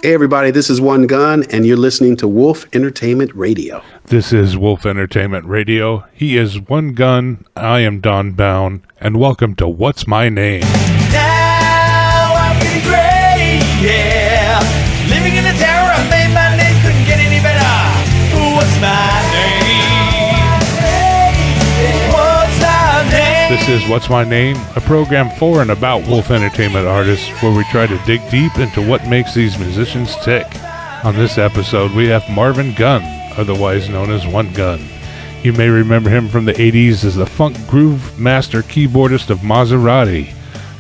Hey everybody, this is OneGunn, and you're listening to Wolf Entertainment Radio. This is Wolf Entertainment Radio. He is OneGunn. I am Don Bown, and welcome to What's My Name? Now I'm feeling great, yeah. Living in the terror, I made my name, couldn't get any better. What's my name? What's my name? This is What's My Name, a program for and about Wolf Entertainment artists where we try to dig deep into what makes these musicians tick. On this episode, we have Marvin Gunn, otherwise known as OneGunn. You may remember him from the 80s as the funk groove master keyboardist of Maserati.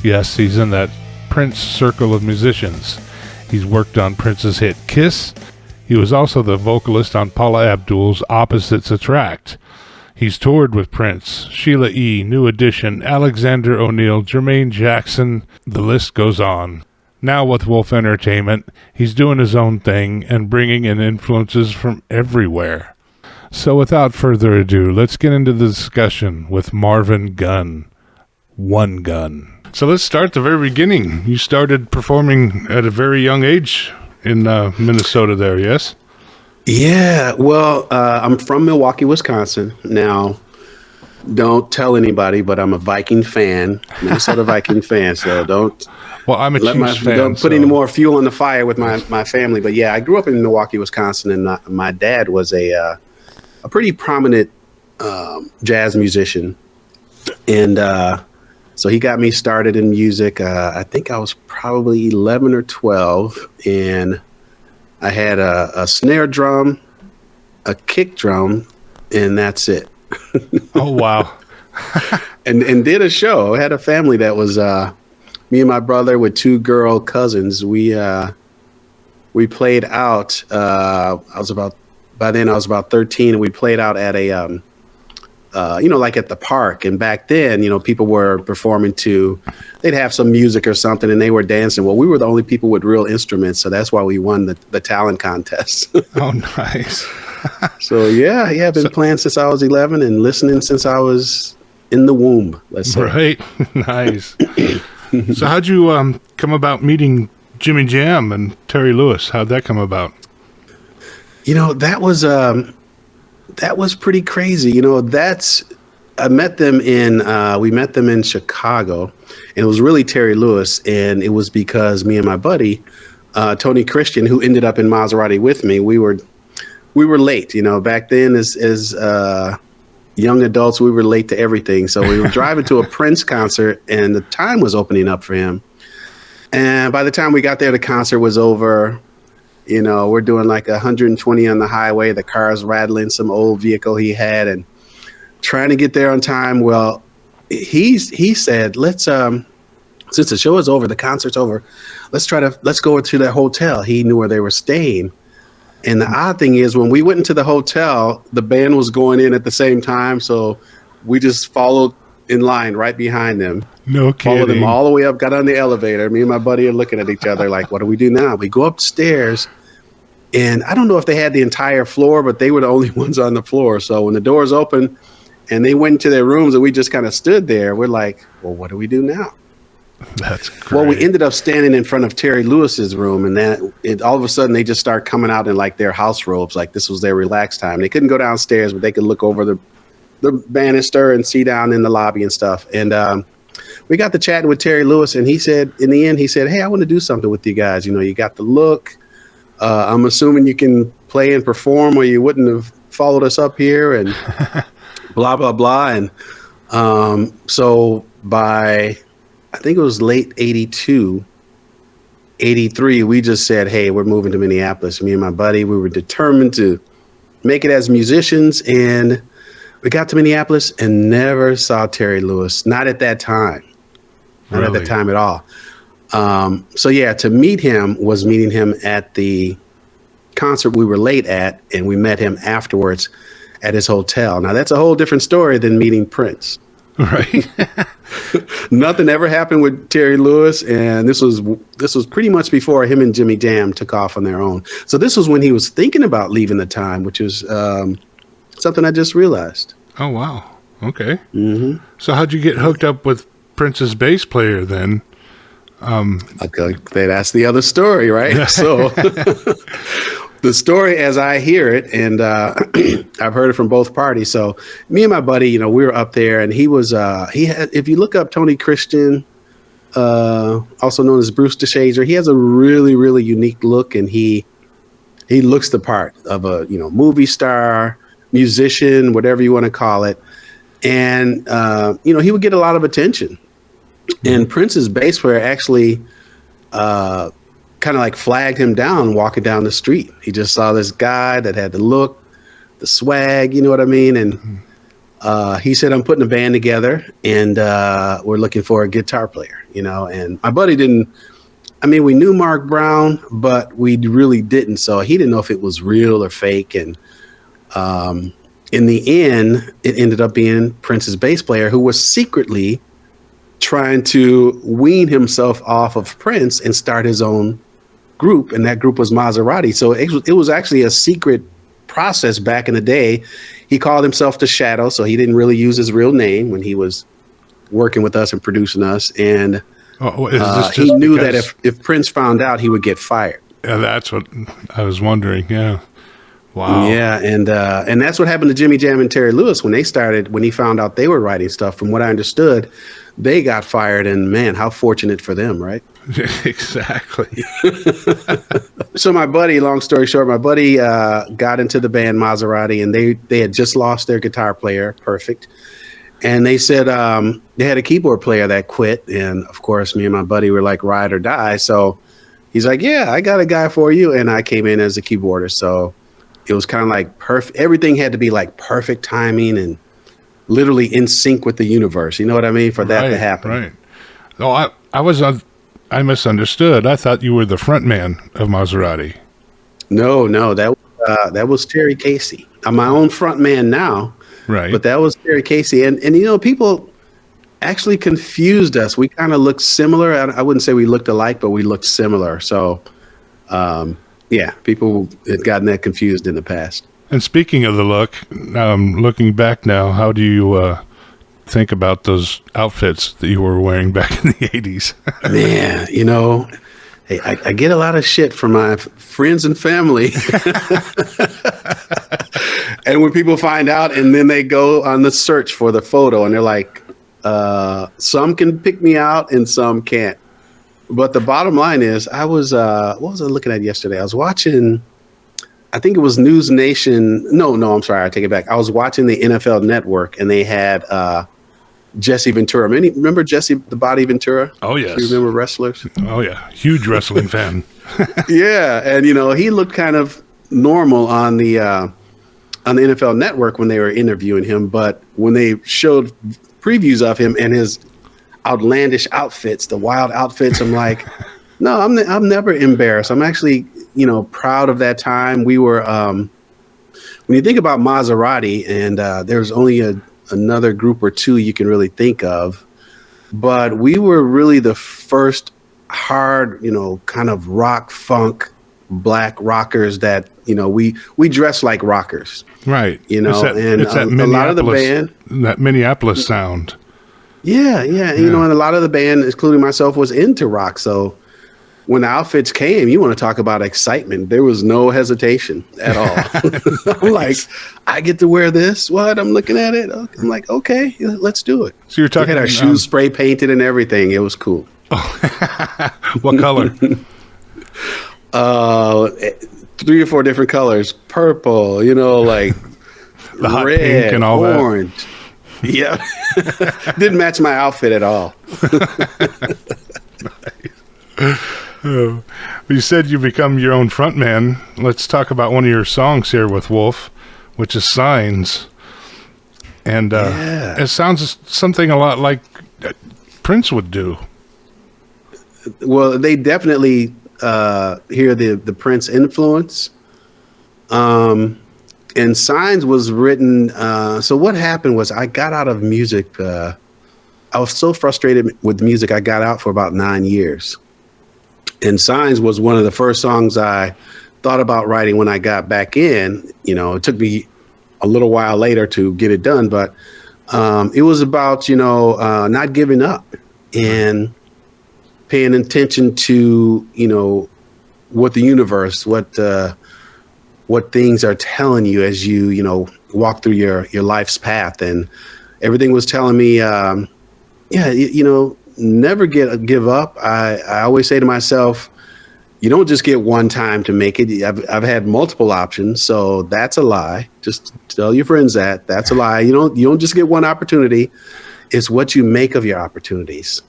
Yes, he's in that Prince circle of musicians. He's worked on Prince's hit Kiss. He was also the vocalist on Paula Abdul's Opposites Attract. He's toured with Prince, Sheila E., New Edition, Alexander O'Neill, Jermaine Jackson. The list goes on. Now with Wolf Entertainment, he's doing his own thing and bringing in influences from everywhere. So without further ado, let's get into the discussion with Marvin Gunn, OneGunn. So let's start at the very beginning. You started performing at a very young age in Minnesota there, yes? Yeah, well, I'm from Milwaukee, Wisconsin. Now, don't tell anybody, but I'm a Viking fan, Minnesota Viking fan, so don't... Well, I'm a Chiefs fan. Don't put any more fuel on the fire with my family. But yeah, I grew up in Milwaukee, Wisconsin, and my dad was a pretty prominent jazz musician. And so he got me started in music. I think I was probably 11 or 12, and I had a snare drum, a kick drum, and that's it. Oh, wow. and did a show. I had a family that was... me and my brother with two girl cousins, we played out. By then I was about 13, and we played out at a, like at the park. And back then, people were performing they'd have some music or something, and they were dancing. Well, we were the only people with real instruments, so that's why we won the talent contest. Oh, nice. So yeah, I've been playing since I was 11 and listening since I was in the womb. Let's say. Right. Nice. So how'd you come about meeting Jimmy Jam and Terry Lewis? How'd that come about? That was pretty crazy. I met them we met them in Chicago, and it was really Terry Lewis, and it was because me and my buddy, Tony Christian, who ended up in Maserati with me, we were late. Back then as young adults, we were late to everything. So we were driving to a Prince concert, and the time was opening up for him. And by the time we got there, the concert was over. We're doing like 120 on the highway. The car's rattling some old vehicle he had, and trying to get there on time. Well, he said, let's, since the show is over, the concert's over, let's go to the hotel. He knew where they were staying. And the odd thing is, when we went into the hotel, the band was going in at the same time, so we just followed in line right behind them. No kidding. Followed them all the way up, got on the elevator. Me and my buddy are looking at each other like, what do we do now? We go upstairs, and I don't know if they had the entire floor, but they were the only ones on the floor. So when the doors opened and they went into their rooms and we just kind of stood there, we're like, well, what do we do now? That's great. Well, we ended up standing in front of Terry Lewis's room, and then all of a sudden they just start coming out in like their house robes, like this was their relaxed time. They couldn't go downstairs, but they could look over the banister and see down in the lobby and stuff. And we got to chatting with Terry Lewis, and he said, in the end, hey, I want to do something with you guys. You got the look. I'm assuming you can play and perform, or you wouldn't have followed us up here, and blah, blah, blah. And so by... I think it was late 82, 83, we just said, hey, we're moving to Minneapolis. Me and my buddy, we were determined to make it as musicians, and we got to Minneapolis and never saw Terry Lewis. Not at that time. Not at that time at all. So yeah, to meet him was meeting him at the concert we were late at, and we met him afterwards at his hotel. Now, that's a whole different story than meeting Prince. Right. Nothing ever happened with Terry Lewis, and this was pretty much before him and Jimmy Jam took off on their own. So this was when he was thinking about leaving the time, which is something I just realized. Oh, wow. Okay. Mm-hmm. So how'd you get hooked up with Prince's bass player then? Okay, that's the other story, right? So the story as I hear it, and I've heard it from both parties. So me and my buddy, we were up there, and he was if you look up Tony Christian, also known as Bruce DeShazer, he has a really, really unique look, and he looks the part of a movie star, musician, whatever you want to call it. And he would get a lot of attention. And Prince's bass player actually kind of like flagged him down walking down the street. He just saw this guy that had the look, the swag, you know what I mean? And he said, I'm putting a band together, and we're looking for a guitar player, and my buddy we knew Mark Brown, but we really didn't. So he didn't know if it was real or fake. And in the end, it ended up being Prince's bass player, who was secretly trying to wean himself off of Prince and start his own group. And that group was Maserati. So it was actually a secret process back in the day. He called himself The Shadow, so he didn't really use his real name when he was working with us and producing us. And he knew that if Prince found out, he would get fired. Yeah, that's what I was wondering. Yeah. Wow. Yeah, and that's what happened to Jimmy Jam and Terry Lewis when he found out they were writing stuff. From what I understood, they got fired, and man, how fortunate for them, right? Exactly. So my buddy, long story short, got into the band Maserati, and they had just lost their guitar player, Perfect. And they said they had a keyboard player that quit. And of course, me and my buddy were like ride or die. So he's like, yeah, I got a guy for you. And I came in as a keyboarder. So it was kind of like perfect. Everything had to be like perfect timing and literally in sync with the universe. You know what I mean? For that to happen. Right. No, I misunderstood. I thought you were the front man of Maserati. No, that was Terry Casey. I'm my own front man now. Right. But that was Terry Casey. And people actually confused us. We kind of looked similar. I wouldn't say we looked alike, but we looked similar. So, people had gotten that confused in the past. And speaking of the look, looking back now, how do you think about those outfits that you were wearing back in the 80s? Man, hey, I get a lot of shit from my friends and family. And when people find out, and then they go on the search for the photo, and they're like, some can pick me out and some can't. But the bottom line is, I was, what was I looking at yesterday? I was watching, I think it was News Nation. No, I'm sorry. I take it back. I was watching the NFL Network, and they had Jesse Ventura. Remember Jesse the Body Ventura? Oh, yes. Do you remember wrestlers? Oh, yeah. Huge wrestling fan. Yeah. And, he looked kind of normal on the NFL Network when they were interviewing him. But when they showed previews of him and his outlandish outfits, the wild outfits, I'm like, no, I'm never embarrassed. I'm actually, proud of that time. We were, when you think about Maserati, and there's only another group or two you can really think of, but we were really the first hard, kind of rock, funk, black rockers that, we dress like rockers. Right. And it's that a lot of the band, that Minneapolis sound. Yeah. And a lot of the band, including myself, was into rock. So when the outfits came, you want to talk about excitement. There was no hesitation at all. I'm like, I get to wear this? What? I'm looking at it. I'm like, okay, let's do it. So you're talking we had our shoes spray painted and everything. It was cool. What color? 3 or 4 different colors. Purple, like the hot red, pink and all orange. That. Yeah. Didn't match my outfit at all. Oh. You said you become your own frontman. Let's talk about one of your songs here with Wolf, which is Signs. And it sounds something a lot like Prince would do. Well, they definitely hear the Prince influence. And Signs was written. So what happened was I got out of music. I was so frustrated with music. I got out for about 9 years. And Signs was one of the first songs I thought about writing when I got back in. It took me a little while later to get it done, but it was about, not giving up. And paying attention to, you know, what the universe, what things are telling you as you know, walk through your life's path. And everything was telling me, you know, never give up. I always say to myself, you don't just get one time to make it. I've had multiple options, so that's a lie. Just tell your friends that's a lie. You don't just get one opportunity. It's what you make of your opportunities.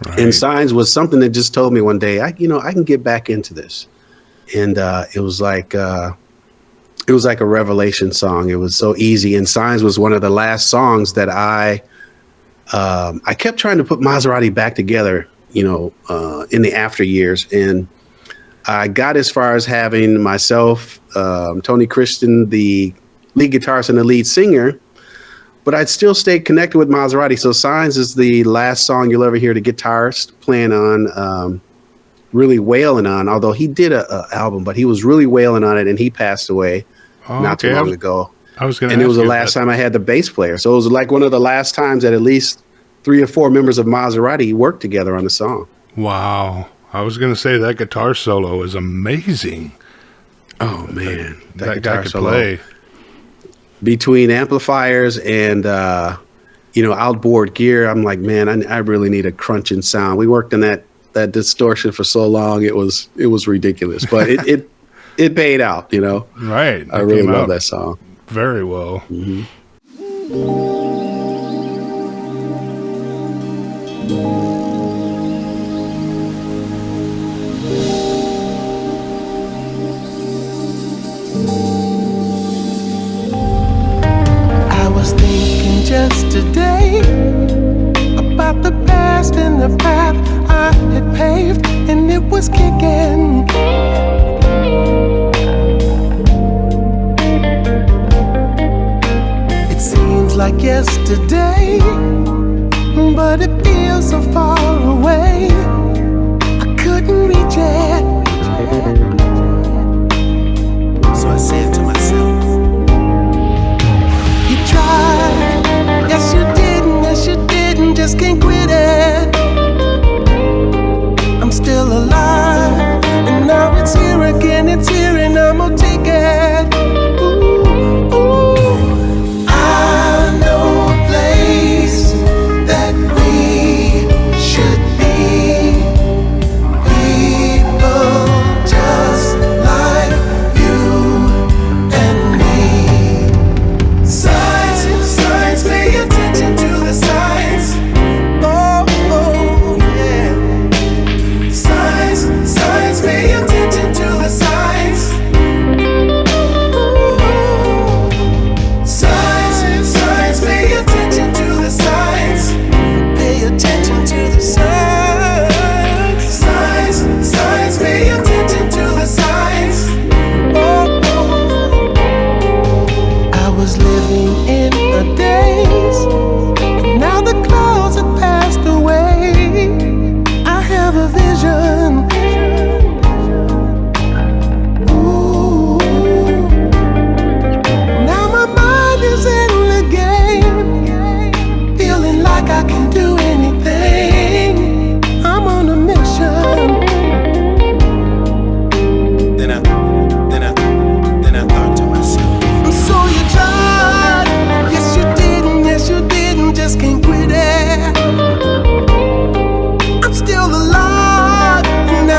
Right. And Signs was something that just told me one day, I can get back into this. And it was like a revelation song. It was so easy. And Signs was one of the last songs that I kept trying to put Maserati back together, you know, in the after years. And I got as far as having myself, Tony Christian, the lead guitarist and the lead singer, but I'd still stay connected with Maserati. So Signs is the last song you'll ever hear the guitarist playing on, really wailing on, although he did a album, but he was really wailing on it, and he passed away not too long ago. I was going to And it was the last time I had the bass player. So it was like one of the last times that at least 3 or 4 members of Maserati worked together on the song. Wow. I was going to say that guitar solo is amazing. Oh, man. That guy could play. Between amplifiers and, you know, outboard gear, I'm like, man, I really need a crunching sound. We worked on that distortion for so long. It was ridiculous, but it paid out, you know? Right. I really love that song. Very well. Mm-hmm. Just today about the past and the path I had paved, and it was kicking. It seems like yesterday, but it feels so far away. I couldn't reach it, so I said to myself, you tried. Yes, you didn't, just can't quit it. I'm still alive, and now it's here again, it's here, and I'm gonna take it. Ooh, ooh. I know a place that we should be. People just like you and me. Signs, pay attention to the signs. Oh, yeah. Signs, pay attention to the signs. Ooh. Signs, pay attention to the signs. Pay attention to the signs. Signs, pay attention to the signs. Oh, I was living in the days, and now the clouds have passed away. I have a vision. Ooh. Now my mind is in the game, feeling like I can do anything. I'm on a mission. Then I thought to myself, so you tried. Yes, you didn't, just can't quit it. I'm still alive, and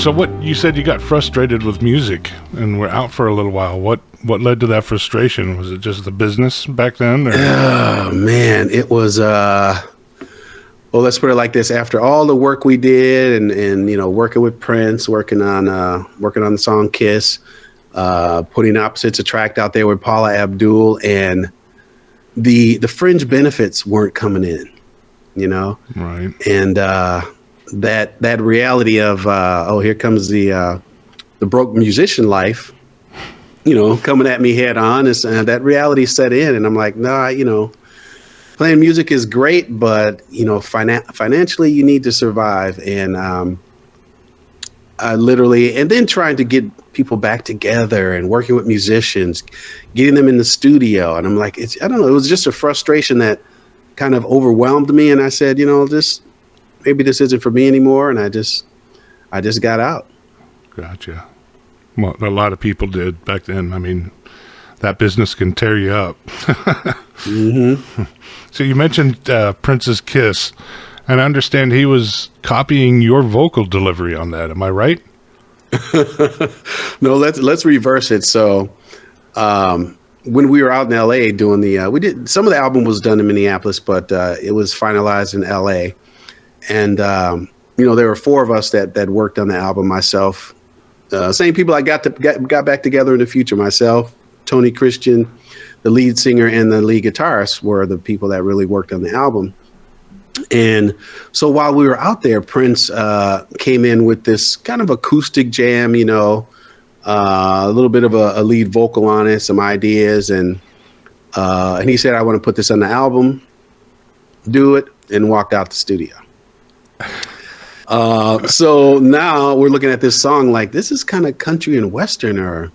So what you said, you got frustrated with music and were out for a little while. What led to that frustration? Was it just the business back then? Or? Oh man, it was well, let's put it like this. After all the work we did and you know, working with Prince, working on the song Kiss, putting Opposites Attract out there with Paula Abdul, and the fringe benefits weren't coming in, you know? Right. And that reality of here comes the broke musician life, you know, coming at me head on, is that reality set in, and I'm like, nah, you know, playing music is great, but you know, financially you need to survive. And I literally, and then trying to get people back together and working with musicians, getting them in the studio, and I'm like, I don't know, it was just a frustration that kind of overwhelmed me, and I said, you know, maybe this isn't for me anymore, and I just got out. Gotcha. Well, a lot of people did back then. I mean, that business can tear you up. Mm-hmm. So you mentioned Prince's Kiss, and I understand he was copying your vocal delivery on that. Am I right? No, let's reverse it. So when we were out in LA doing some of the album was done in Minneapolis, but it was finalized in LA. And you know, there were 4 of us that worked on the album. Myself, same people I got back together in the future. Myself, Tony Christian, the lead singer, and the lead guitarist were the people that really worked on the album. And so while we were out there, Prince came in with this kind of acoustic jam, you know, a little bit of a lead vocal on it, some ideas, and he said, "I want to put this on the album, do it," and walked out the studio. So now we're looking at this song like, this is kind of country and western, or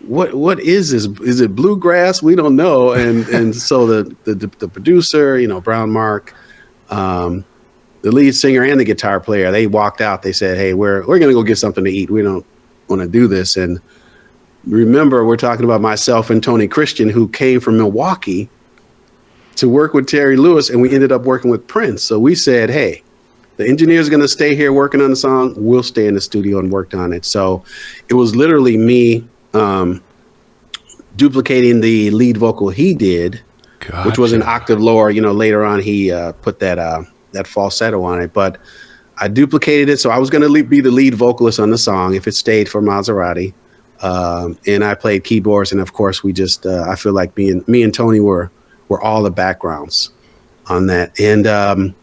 what is this? Is it bluegrass? We don't know. And so the producer, you know, Brown Mark, the lead singer and the guitar player, they walked out. They said, "Hey, we're going to go get something to eat. We don't want to do this." And remember, we're talking about myself and Tony Christian, who came from Milwaukee to work with Terry Lewis, and we ended up working with Prince. So we said, "Hey, the engineer's going to stay here working on the song. We'll stay in the studio and worked on it." So it was literally me duplicating the lead vocal he did, Gotcha. which was an octave lower. You know, later on he put that falsetto on it, but I duplicated it. So I was going to be the lead vocalist on the song if it stayed for Maserati, and I played keyboards. And of course, we just I feel like me and Tony were all the backgrounds on that. And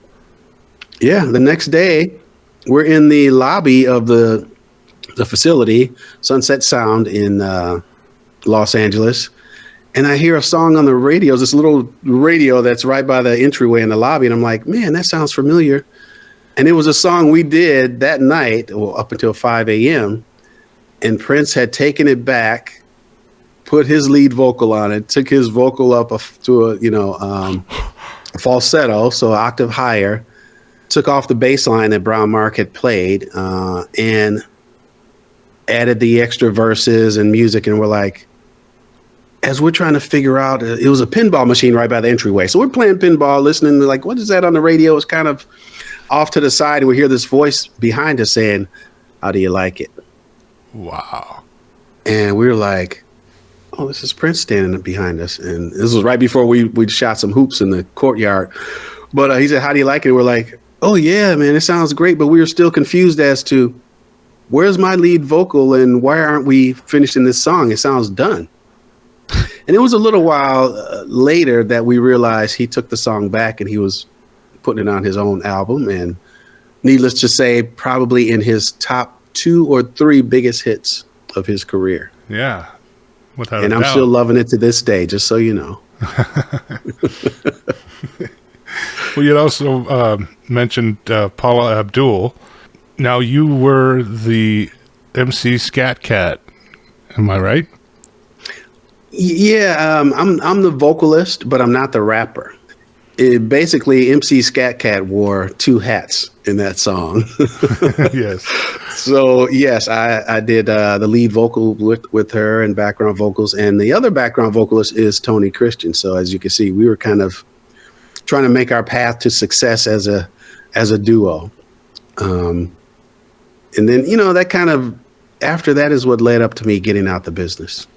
yeah, the next day we're in the lobby of the facility, Sunset Sound in Los Angeles, and I hear a song on the radio, this little radio that's right by the entryway in the lobby, and I'm like, man, that sounds familiar. And it was a song we did that night, well, up until 5 a.m., and Prince had taken it back, put his lead vocal on it, took his vocal up to a falsetto, so an octave higher, took off the bass line that Brown Mark had played, and added the extra verses and music. And we're like, as we're trying to figure out, it was a pinball machine right by the entryway. So we're playing pinball, listening to like, what is that on the radio? It's kind of off to the side, and we hear this voice behind us saying, "How do you like it?" Wow. And we were like, oh, this is Prince standing behind us. And this was right before we shot some hoops in the courtyard. But he said, "How do you like it?" And we're like, oh yeah, man, it sounds great. But we were still confused as to, where's my lead vocal and why aren't we finishing this song? It sounds done. And it was a little while later that we realized he took the song back and he was putting it on his own album. And needless to say, probably in his top 2 or 3 biggest hits of his career. Yeah, without and a I'm doubt. still loving it to this day, just so you know. Well, you also mentioned Paula Abdul. Now, you were the MC Scat Cat. Am I right? Yeah, I'm the vocalist, but I'm not the rapper. Basically, MC Scat Cat wore 2 hats in that song. Yes. So, yes, I did the lead vocal with her and background vocals. And the other background vocalist is Tony Christian. So, as you can see, we were kind of trying to make our path to success as a duo. And then, that kind of, after that is what led up to me getting out the business.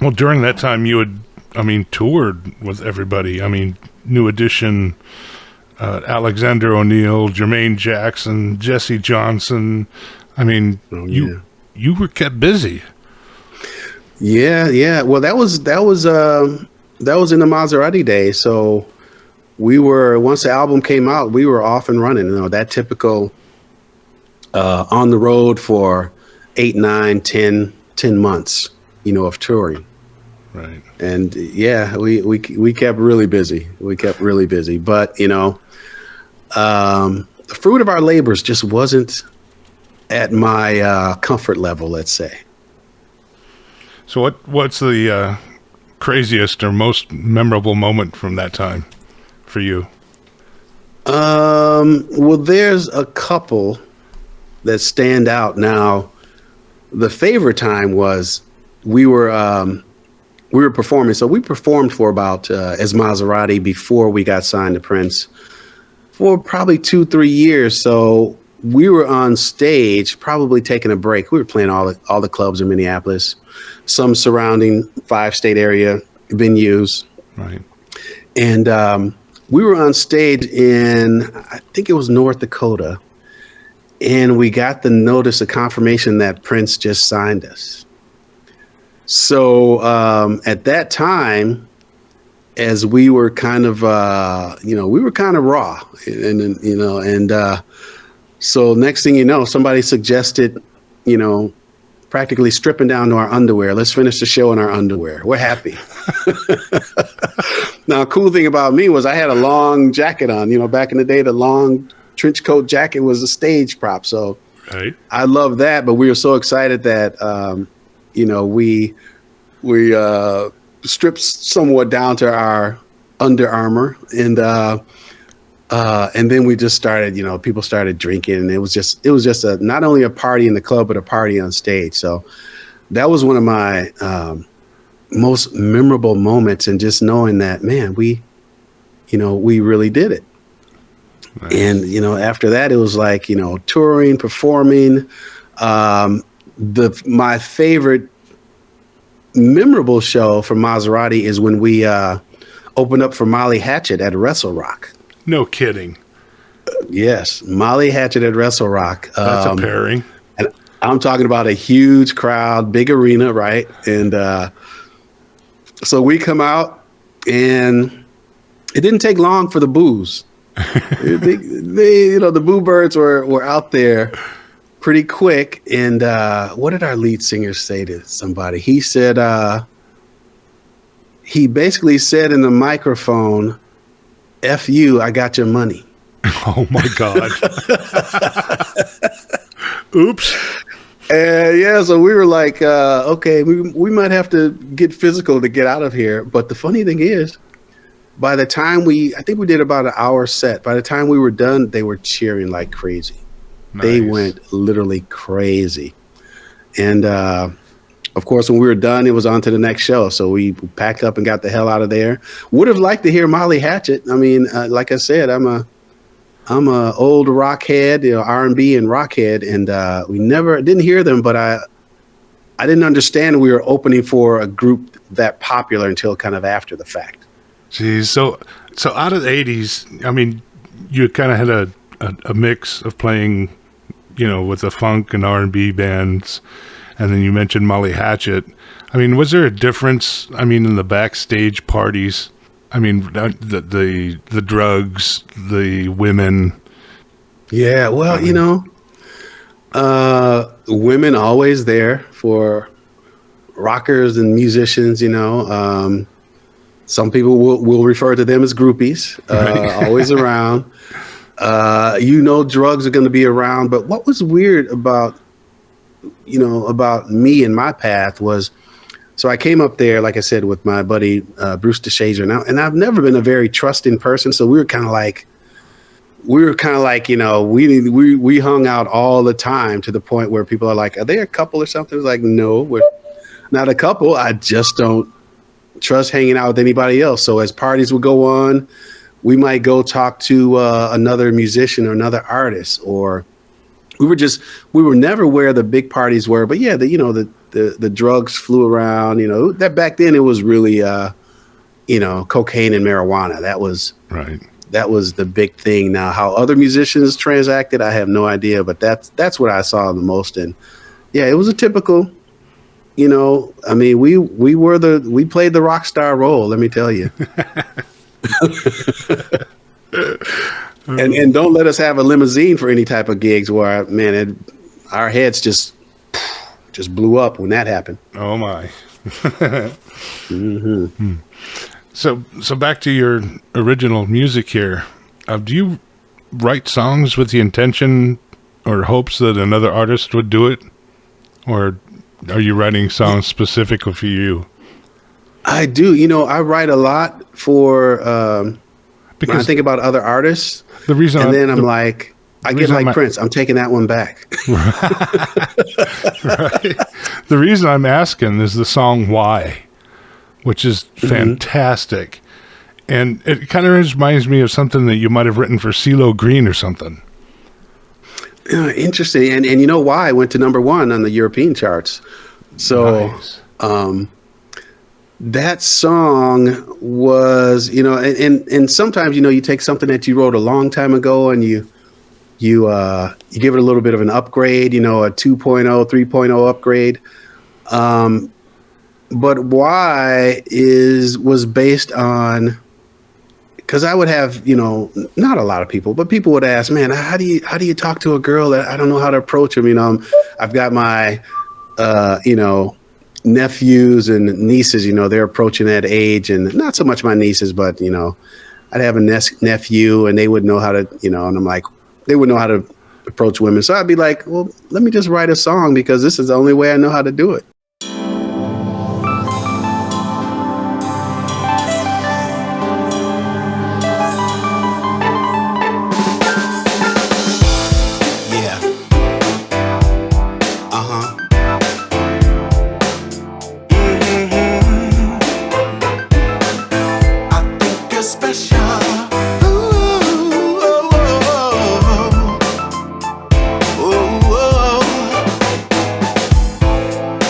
Well, during that time, you had, toured with everybody. New Edition, Alexander O'Neill, Jermaine Jackson, Jesse Johnson. You were kept busy. Yeah. Well, that was in the Maserati days. So once the album came out, we were off and running. That typical on the road for 8, 9, 10 months, of touring. Right. And we kept really busy. But, the fruit of our labors just wasn't at my comfort level, let's say. So what's the craziest or most memorable moment from that time for you? Well, there's a couple that stand out. Now, the favorite time was we were performing. So we performed for about as Maserati before we got signed to Prince for probably 2-3 years. So we were on stage, probably taking a break. We were playing all the clubs in Minneapolis, some surrounding 5-state area venues. Right. And we were on stage in, I think it was North Dakota. And we got the notice of confirmation that Prince just signed us. So at that time, as we were kind of, we were kind of raw, so next thing you know, somebody suggested, practically stripping down to our underwear. Let's finish the show in our underwear. We're happy. Now, cool thing about me was I had a long jacket on. Back in the day, the long trench coat jacket was a stage prop. So right. I love that. But we were so excited that, we stripped somewhat down to our Under Armour, and then we just started, people started drinking, and it was just not only a party in the club, but a party on stage. So that was one of my most memorable moments, and just knowing that, man, we really did it. Nice. And, after that, it was like, touring, performing. My favorite memorable show for Maserati is when we opened up for Molly Hatchet at Wrestle Rock. No kidding. Yes, Molly Hatchet at Wrestle Rock. That's a pairing. And I'm talking about a huge crowd, big arena, right? And so we come out, and it didn't take long for the boos. The boo birds were out there pretty quick. And what did our lead singer say to somebody? He said, he basically said in the microphone, "F you, I got your money." Oh my God. Oops. So we were like, okay, we might have to get physical to get out of here. But the funny thing is, by the time I think we did about an hour set. By the time we were done, they were cheering like crazy. Nice. They went literally crazy. And of course, when we were done, it was on to the next show. So we packed up and got the hell out of there. Would have liked to hear Molly Hatchet. I mean, like I said, I'm a old rock head, R&B and rock head, and we didn't hear them, but I didn't understand we were opening for a group that popular until kind of after the fact. Geez, so out of the 80s, I mean, you kind of had a mix of playing, with the funk and R&B bands, and then you mentioned Molly Hatchet. I mean, was there a difference, in the backstage parties? I mean, the drugs, the women. Yeah, well, women always there for rockers and musicians, some people will refer to them as groupies, always around. Drugs are going to be around. But what was weird about me and my path was, so I came up there, like I said, with my buddy Bruce DeShazer now, and I've never been a very trusting person. So we were kind of like, we hung out all the time, to the point where people are like, "Are they a couple or something?" It's like, no, we're not a couple. I just don't trust hanging out with anybody else. So as parties would go on, we might go talk to another musician or another artist, or we were never where the big parties were. But yeah, the drugs flew around. That back then it was really cocaine and marijuana. That was Right. That was the big thing. Now, how other musicians transacted, I have no idea. But that's what I saw the most. And yeah, it was a typical. I mean, we played the rock star role. Let me tell you. And don't let us have a limousine for any type of gigs where, man, our heads just blew up when that happened. Oh my. Mm-hmm. So back to your original music here. Do you write songs with the intention or hopes that another artist would do it, or are you writing songs specifically for you? I do. I write a lot for because when I think about other artists. The reason, and then I'm like, I get like Prince. I'm taking that one back. Right. The reason I'm asking is the song "Why," which is fantastic, and it kind of reminds me of something that you might have written for CeeLo Green or something. Interesting. And why went to number 1 on the European charts. So Nice. That song was, and sometimes, you take something that you wrote a long time ago and you give it a little bit of an upgrade, a 2.0, 3.0 upgrade. But Why was based on, because I would have, not a lot of people, but people would ask, man, how do you talk to a girl that I don't know how to approach them? I've got my, nephews and nieces, they're approaching that age, and not so much my nieces, but, I'd have a nephew and they would know how to, and I'm like, they would know how to approach women. So I'd be like, well, let me just write a song because this is the only way I know how to do it.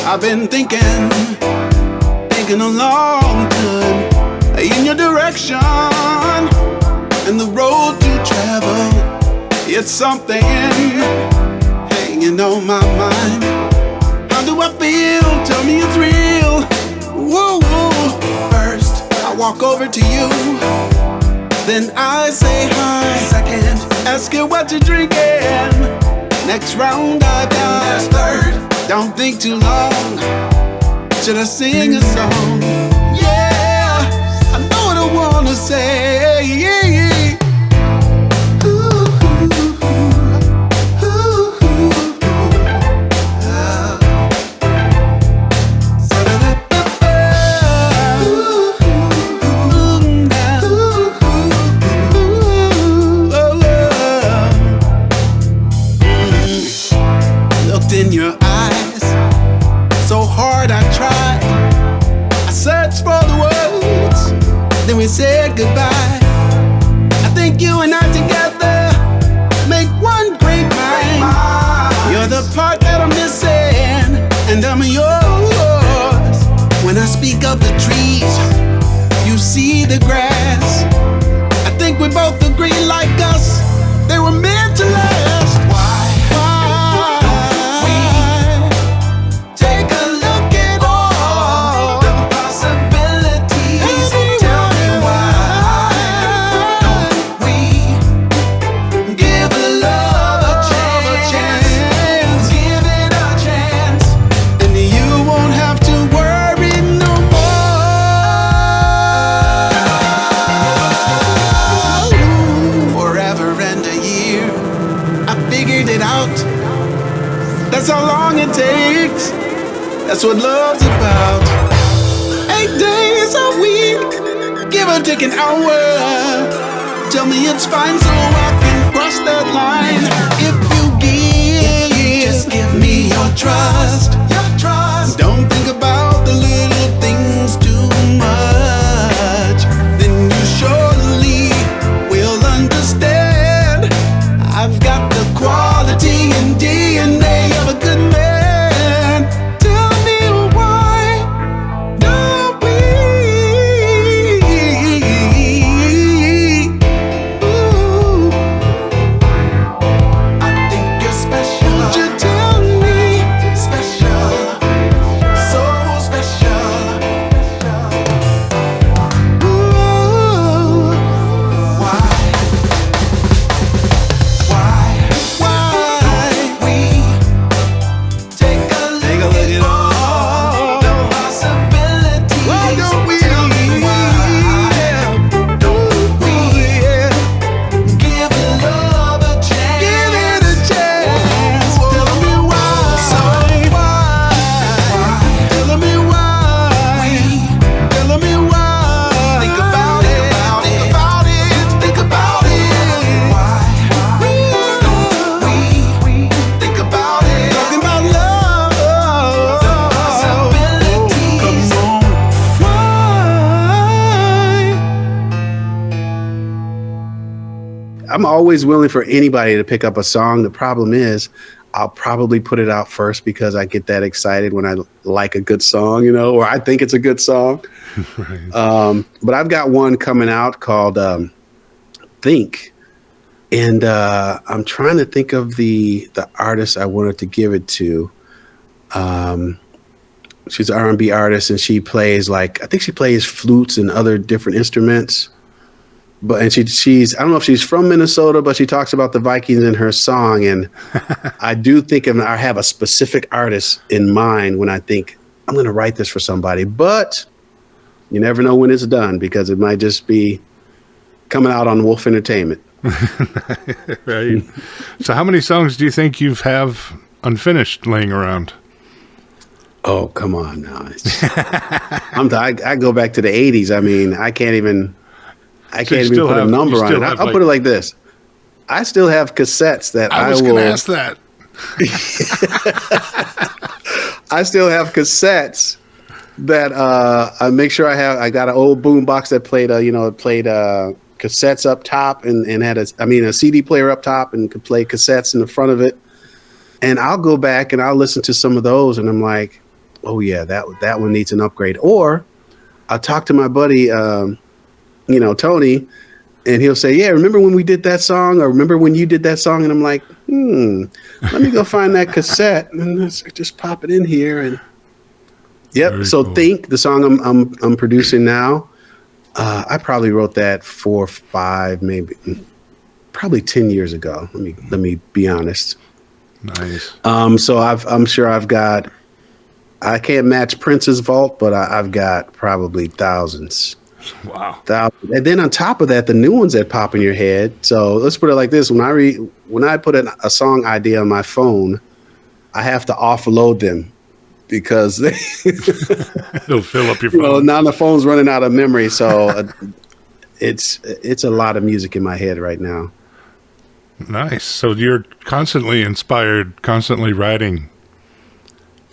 I've been thinking a long time in your direction and the road to travel. It's something hanging on my mind. How do I feel? Tell me it's real. Whoa, whoa. First, I walk over to you, then I say hi. Second, ask you what you're drinking. Next round, I pass. Third, don't think too long. Should I sing a song? Yeah, I know what I wanna say. Looked in your eyes, so hard I tried. I searched for the words, then we said goodbye. I think you and I together make one great mind. You're the part that I'm missing, and I'm yours. When I speak of the trees, you see the grass. I think we both agree, like us, they were meant to last. That's how long it takes. That's what love's about. 8 days a week, give or take an hour. Tell me it's fine so I can cross that line. If you just give me your trust. Don't think about the little things too much. Then you surely will understand. I've got the quality and I'm always willing for anybody to pick up a song. The problem is I'll probably put it out first because I get that excited when I like a good song, or I think it's a good song. Right. But I've got one coming out called Think. And I'm trying to think of the artist I wanted to give it to. She's an R&B artist, and she plays I think she plays flutes and other different instruments. And she's I don't know if she's from Minnesota, but she talks about the Vikings in her song. And I do think I have a specific artist in mind when I think I'm going to write this for somebody. But you never know when it's done because it might just be coming out on Wolf Entertainment. Right. So how many songs do you think you have unfinished laying around? Oh, come on now. I go back to the 80s. I mean, I can't even put a number on it. I'll put it like this. I still have cassettes that I was going to ask that. I still have cassettes that I make sure I got an old boom box that played cassettes up top and had a CD player up top and could play cassettes in the front of it. And I'll go back and I'll listen to some of those and I'm like, oh yeah, that one needs an upgrade. Or I'll talk to my buddy, Tony, and he'll say, yeah, remember when we did that song, or remember when you did that song? And I'm like, let me go find that cassette and let's just pop it in here. And yep. Very so cool. Think, the song I'm producing now, I probably wrote that 4 or 5, maybe probably 10 years ago. Let me be honest. Nice. So I'm sure I've got, I can't match Prince's vault, but I've got probably thousands. Wow. Thousands. And then on top of that, the new ones that pop in your head. So let's put it like this. When I put a song idea on my phone, I have to offload them because they'll fill up your phone. Now the phone's running out of memory. So it's a lot of music in my head right now. Nice. So you're constantly inspired, constantly writing.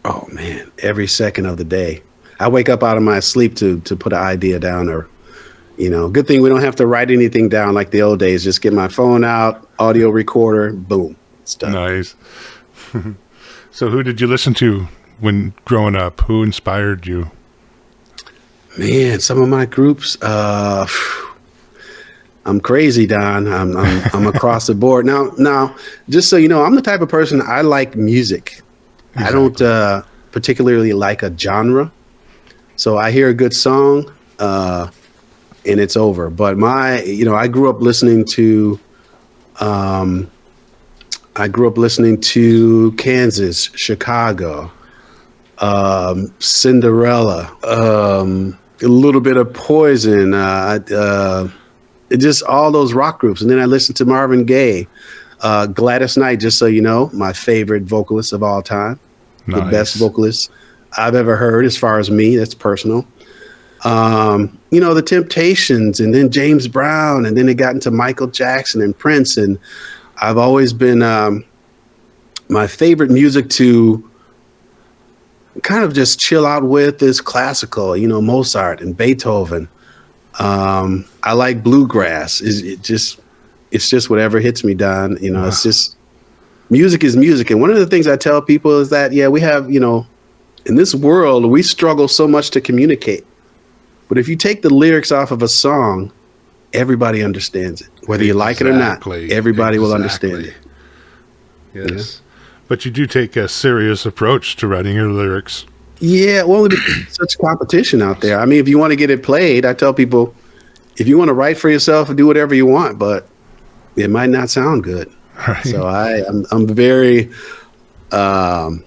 Oh man, every second of the day. I wake up out of my sleep to put an idea down, or good thing we don't have to write anything down like the old days. Just get my phone out, audio recorder, boom, it's done. Nice. So who did you listen to when growing up? Who inspired you? Man, some of my groups, I'm crazy, Don. I'm across the board. Now, just so you know, I'm the type of person, I like music. Exactly. I don't particularly like a genre. So I hear a good song and it's over. But I grew up listening to Kansas, Chicago, Cinderella, a little bit of Poison, just all those rock groups. And then I listened to Marvin Gaye, Gladys Knight, just so you know, my favorite vocalist of all time. Nice. The best vocalist I've ever heard, as far as me. That's personal. The Temptations, and then James Brown, and then it got into Michael Jackson and Prince. And I've always been my favorite music to kind of just chill out with is classical, Mozart and Beethoven. I like bluegrass. It's just whatever hits me, Don. Wow. It's just music is music. And one of the things I tell people is that, we have, in this world, we struggle so much to communicate. But if you take the lyrics off of a song, everybody understands it. Whether you like it or not, everybody will understand it. Yes. But you do take a serious approach to writing your lyrics. Yeah, well, there's such competition out there. I mean, if you want to get it played, I tell people, if you want to write for yourself, do whatever you want, but it might not sound good. Right. So I'm very, I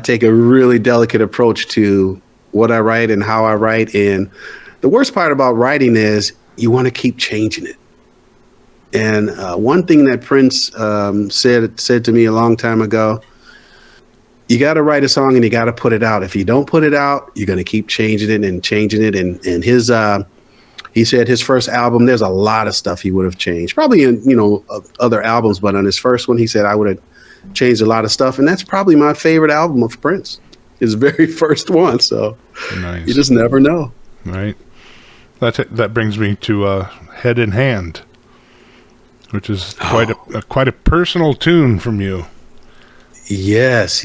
take a really delicate approach to what I write and how I write. And the worst part about writing is you want to keep changing it. And one thing that Prince said to me a long time ago, you got to write a song and you got to put it out. If you don't put it out, you're going to keep changing it and changing it. And his, he said his first album, there's a lot of stuff he would have changed, probably in, other albums. But on his first one, he said, I would have changed a lot of stuff. And that's probably my favorite album of Prince, his very first one. So nice. You just never know. Right. That brings me to Head in Hand, which is quite a personal tune from you. Yes.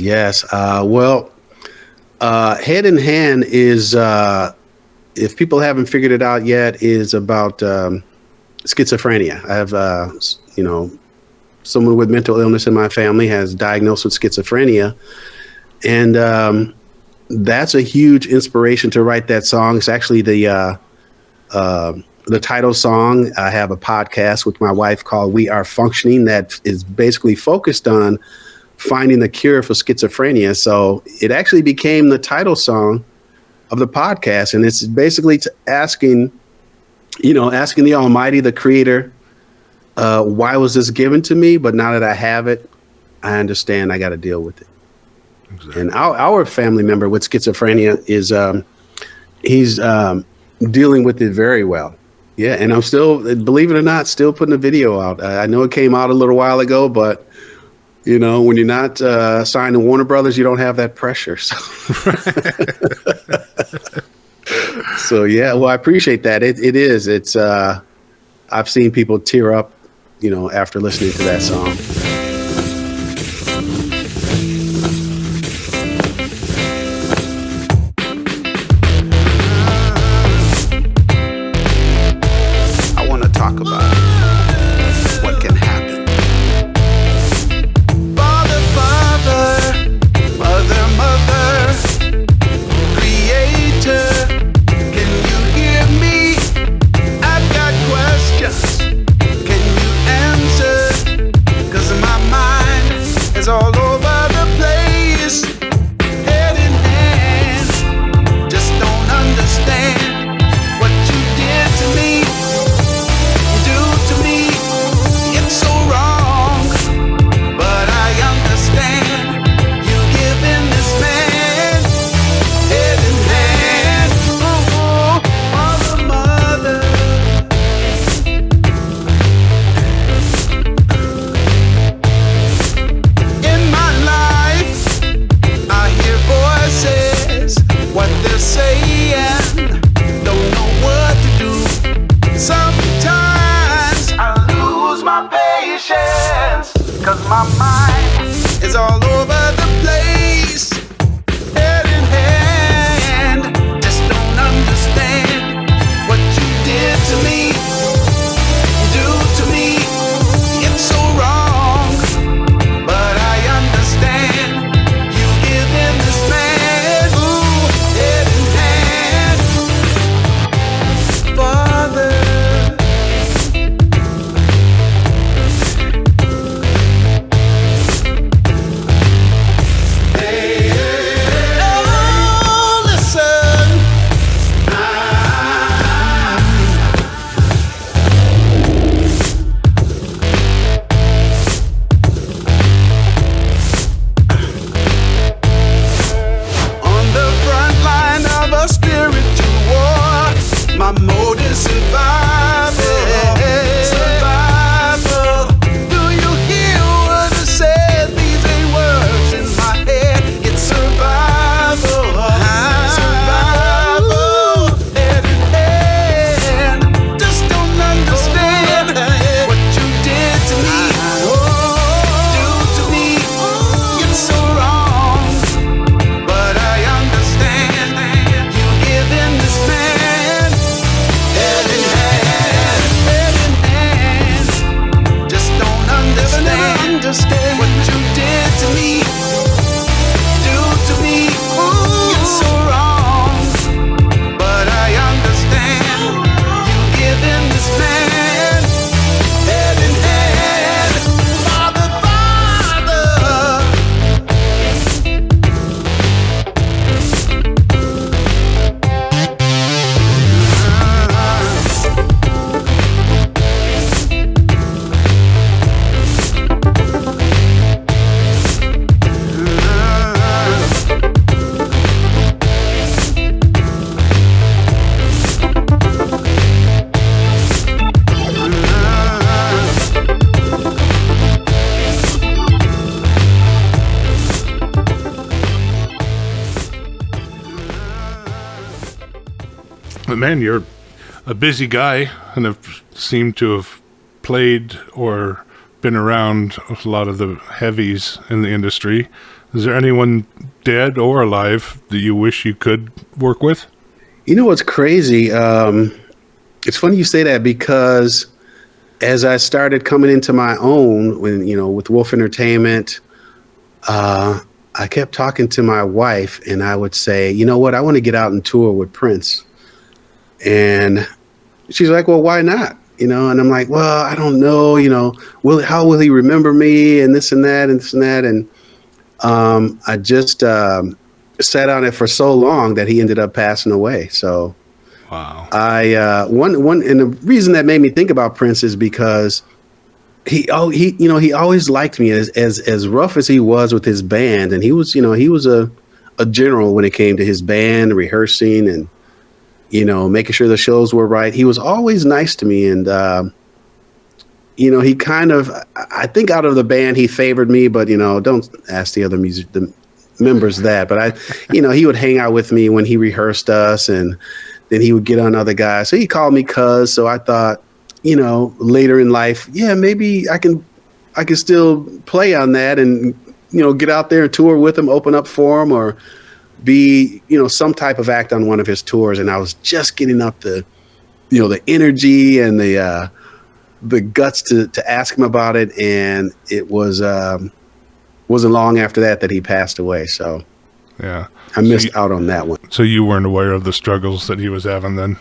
Well, Head in Hand is, if people haven't figured it out yet, is about schizophrenia. I have, someone with mental illness in my family has diagnosed with schizophrenia. And that's a huge inspiration to write that song. It's actually the title song. I have a podcast with my wife called We Are Functioning that is basically focused on finding the cure for schizophrenia. So it actually became the title song of the podcast. And it's basically asking the Almighty, the Creator, why was this given to me? But now that I have it, I understand I got to deal with it. Exactly. And our family member with schizophrenia is he's dealing with it very well. Yeah, and I'm still, believe it or not, still putting a video out. I know it came out a little while ago, but when you're not signed to Warner Brothers, you don't have that pressure. So yeah, well, I appreciate that. It is. It's. I've seen people tear up, after listening to that song. I want to talk about what can happen. Father, Mother, Creator, can you hear me? I've got questions. Can you answer? 'Cause my mind is all over the place. Head in hand, just don't understand what you did to me, do to me. It's so wrong, but I understand you giving this man head in hand. Oh, mother. In my life, I hear voices, what they're saying, don't know what to do. Sometimes I lose my patience, 'cause my mind is all over the place. Head in hand, just don't understand what you did to me, do to me. It's so wrong, but I understand you giving this man, head in hand. Father, oh, listen. On the front line of a spiritual war, my mode is survival. Survival. Do you hear what I said? These ain't words in my head. It's survival. Survival. Head in hand. Just don't understand what you did to me, do to me. It's so wrong, but I understand you giving this man head in hand. Just don't understand what you did to me, do to me. It's so wrong, but I understand you giving this man head in hand. Father. But man, a busy guy and have seemed to have played or been around a lot of the heavies in the industry. Is there anyone dead or alive that you wish you could work with? You know what's crazy? It's funny you say that, because as I started coming into my own, with Wolf Entertainment, I kept talking to my wife, and I would say, you know what, I want to get out and tour with Prince. And she's like, well, why not? And I'm like, well, I don't know, how will he remember me, and this and that and this and that. And I just sat on it for so long that he ended up passing away. So wow. And the reason that made me think about Prince is because he always liked me as rough as he was with his band. And he was a general when it came to his band, rehearsing and, making sure the shows were right. He was always nice to me. And, he kind of, I think out of the band, he favored me, but, don't ask the other the members that. But he would hang out with me when he rehearsed us, and then he would get on other guys. So he called me cuz. So I thought, later in life, yeah, maybe I can still play on that and, get out there and tour with him, open up for him, or be, some type of act on one of his tours. And I was just getting up the energy and the guts to ask him about it. And it wasn't long after that he passed away. So yeah, I missed out on that one. So you weren't aware of the struggles that he was having then?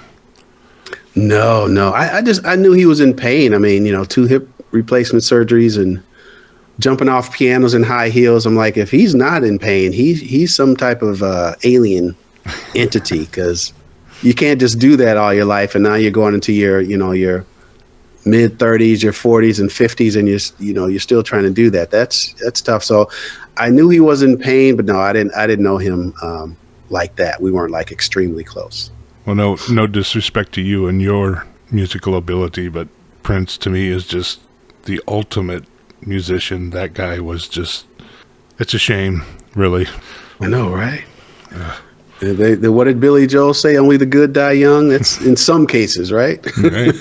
No. I knew he was in pain. I mean, 2 hip replacement surgeries and jumping off pianos in high heels. I'm like, if he's not in pain, he's some type of alien entity, because you can't just do that all your life. And now you're going into your mid 30s, your 40s and 50s, and you're still trying to do that. That's tough. So I knew he was in pain, but no, I didn't know him like that. We weren't like extremely close. Well, no disrespect to you and your musical ability, but Prince to me is just the ultimate musician. That guy was just, it's a shame, really. I know, right? What did Billy Joel say? Only the good die young. That's in some cases, right? Right.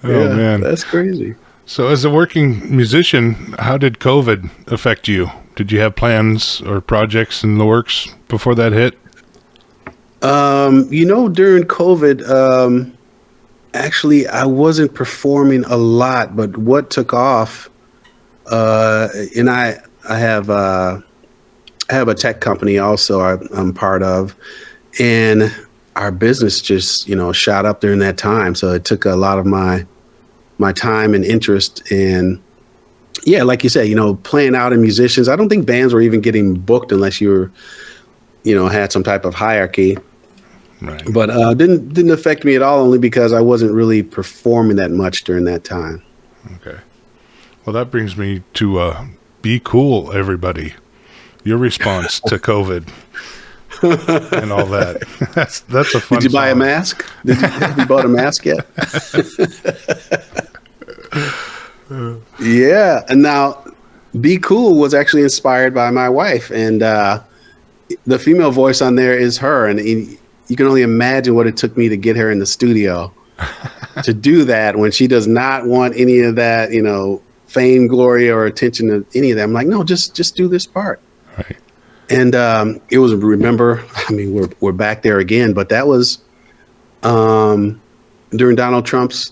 Oh, man. That's crazy. So as a working musician, how did COVID affect you? Did you have plans or projects in the works before that hit? During COVID, actually, I wasn't performing a lot, but what took off, and I have a tech company also I'm part of, and our business just, shot up during that time. So it took a lot of my time and interest in, yeah, like you said, playing out in musicians. I don't think bands were even getting booked unless you were, had some type of hierarchy. Right. But didn't affect me at all, only because I wasn't really performing that much during that time. Okay. Well, that brings me to be cool, everybody. Your response to COVID and all that. That's a fun Did you buy a song. mask? Have you bought a mask yet? Yeah. And now, Be Cool was actually inspired by my wife, and the female voice on there is her, and you can only imagine what it took me to get her in the studio to do that when she does not want any of that, fame, glory, or attention to any of that. I'm like, no, just do this part. Right. And it was, we're back there again, but that was during Donald Trump's,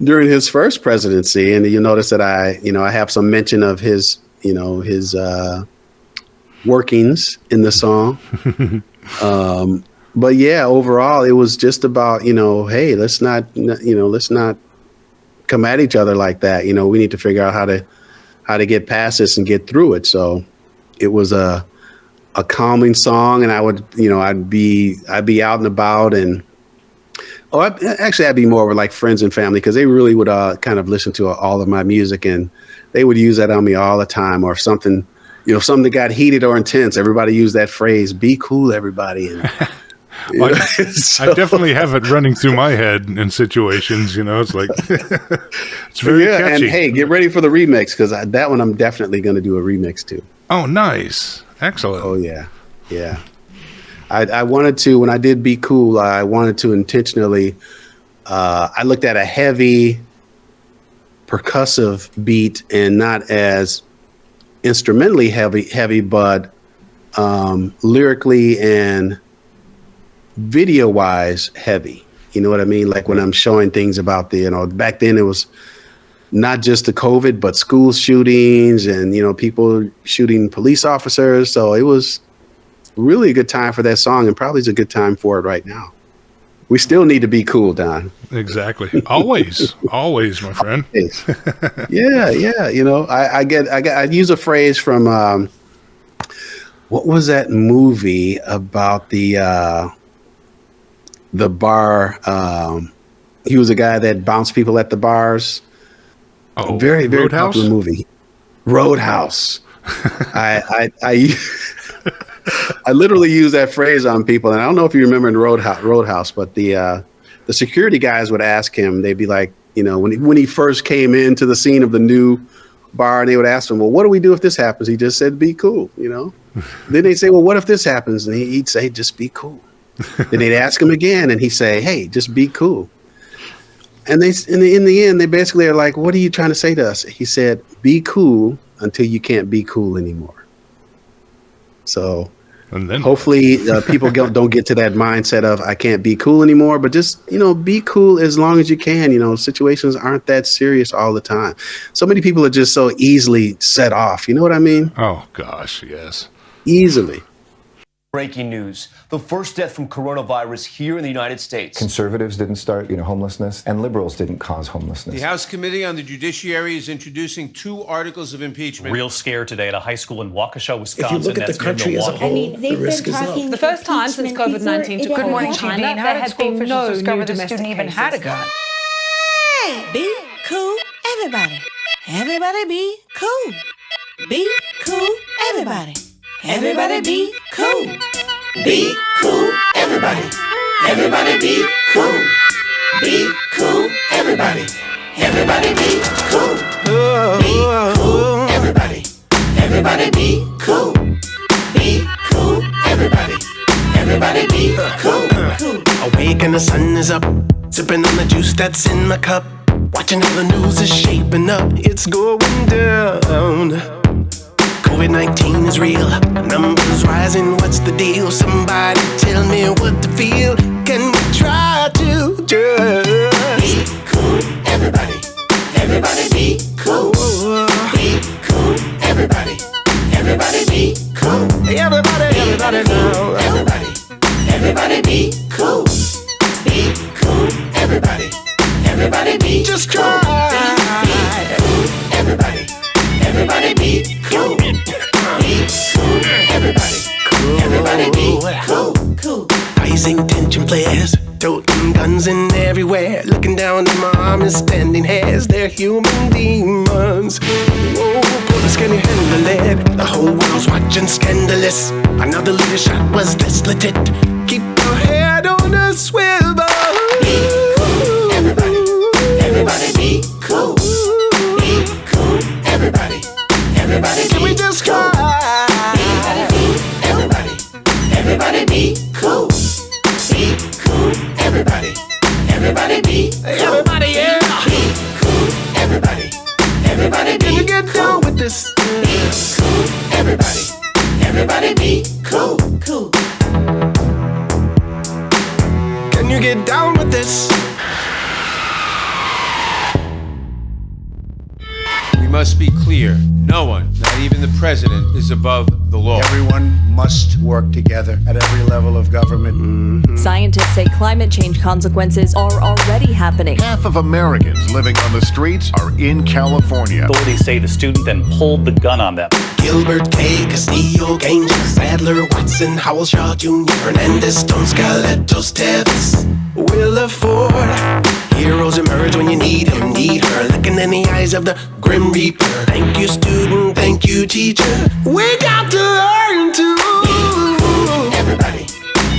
during his first presidency. And you notice that I have some mention of his workings in the song. But yeah, overall, it was just about, hey, let's not come at each other like that. We need to figure out how to get past this and get through it. So it was a calming song, and I would, I'd be out and about, and I'd be more with like friends and family, because they really would kind of listen to all of my music, and they would use that on me all the time. Or if something that got heated or intense, everybody used that phrase, "Be cool, everybody." And, Well, I definitely have it running through my head in situations, it's like, it's very catchy. And hey, get ready for the remix, because that one I'm definitely going to do a remix to. Oh, nice. Excellent. Oh, yeah. Yeah. I wanted to, when I did Be Cool, I wanted to intentionally, I looked at a heavy percussive beat and not as instrumentally heavy, but lyrically and video wise heavy. You know what I mean? Like when I'm showing things about back then it was not just the COVID, but school shootings and, people shooting police officers. So it was really a good time for that song, and probably is a good time for it right now. We still need to be cool, Don. Exactly. Always, my friend. Yeah. I use a phrase from what was that movie about the bar? He was a guy that bounced people at the bars. Oh, very, very Roadhouse? popular movie. Roadhouse. I literally use that phrase on people, and I don't know if you remember in Roadhouse, but the security guys would ask him. They'd be like, when he first came into the scene of the new bar, and they would ask him, "Well, what do we do if this happens?" He just said, "Be cool." Then they'd say, "Well, what if this happens?" And he'd say, "Just be cool." Then they'd ask him again, and he'd say, "Hey, just be cool." And in the end, they basically are like, "What are you trying to say to us?" He said, "Be cool until you can't be cool anymore." So and then hopefully people don't get to that mindset of I can't be cool anymore, but just, be cool as long as you can. Situations aren't that serious all the time. So many people are just so easily set off. You know what I mean? Oh, gosh, yes. Easily. Breaking news. The first death from coronavirus here in the United States. Conservatives didn't start, homelessness, and liberals didn't cause homelessness. The House Committee on the Judiciary is introducing 2 articles of impeachment. Real scare today at a high school in Waukesha, Wisconsin. If you look at the country as a whole, the risk is low. The first time since COVID-19 took Good morning, China, China. How did school officials discover the student even had a gun? Hey, be cool, everybody. Everybody be cool. Be cool, everybody. Everybody be cool. Be cool, everybody. Everybody be cool. Be cool, everybody. Everybody be cool. Be cool, everybody. Everybody be cool. Be cool, everybody. Everybody be cool. Awake and the sun is up. Sipping on the juice that's in my cup. Watching how the news is shaping up. It's going down. COVID-19 is real, numbers rising, what's the deal? Somebody tell me what to feel. Can we try to just be cool, everybody? Everybody be cool. Be cool, everybody. Everybody be cool. Everybody now. Everybody be cool. Be cool, everybody. Everybody be just try. Be cool, everybody. Everybody be cool. Be cool, everybody. Everybody be cool. Rising tension flares, toting guns in everywhere. Looking down at my armies, standing hairs. They're human demons. Whoa, police, can you handle it? The whole world's watching scandalous. Another leader shot was this legit. Keep your head on a swivel. Be cool, everybody. Everybody be cool. Be cool, everybody. Everybody can we just try? Everybody. Everybody be cool. Be cool, everybody. Everybody be cool. Everybody, yeah. Be cool, everybody. Everybody be. Can you get down with this? Be cool, everybody. Everybody be cool. Cool. Can you get down with this? We must be clear. No one, not even the president, is above the law. Everyone must work together at every level of government. Scientists say climate change consequences are already happening. Half of Americans living on the streets are in California. Authorities say the student then pulled the gun on them. Gilbert K. Castillo, Ganger, Sadler, Watson, Howell Shaw Jr., Hernandez, Stone, Scaletos, Tevis, Williford. Heroes emerge when you need him, need her. Looking in the eyes of the Grim Reaper. Thank you, student, thank you, teacher. We got to learn to be cool. Everybody,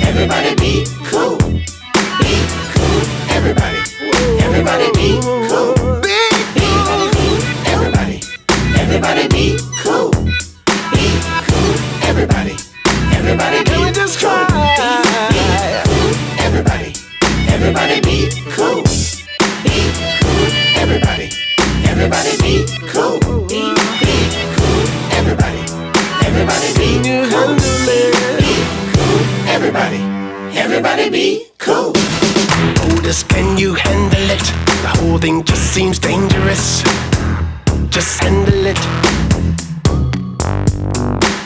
everybody be cool. Be cool, everybody. Everybody be cool. Be cool, everybody. Everybody be cool. Be cool, everybody. Everybody be cool. Can we just try? Everybody be cool. Be cool. Everybody. Everybody be cool. Be cool. Everybody. Everybody be cool. Be cool. Everybody. Everybody be cool. Otis, can you handle it? The whole thing just seems dangerous. Just handle it.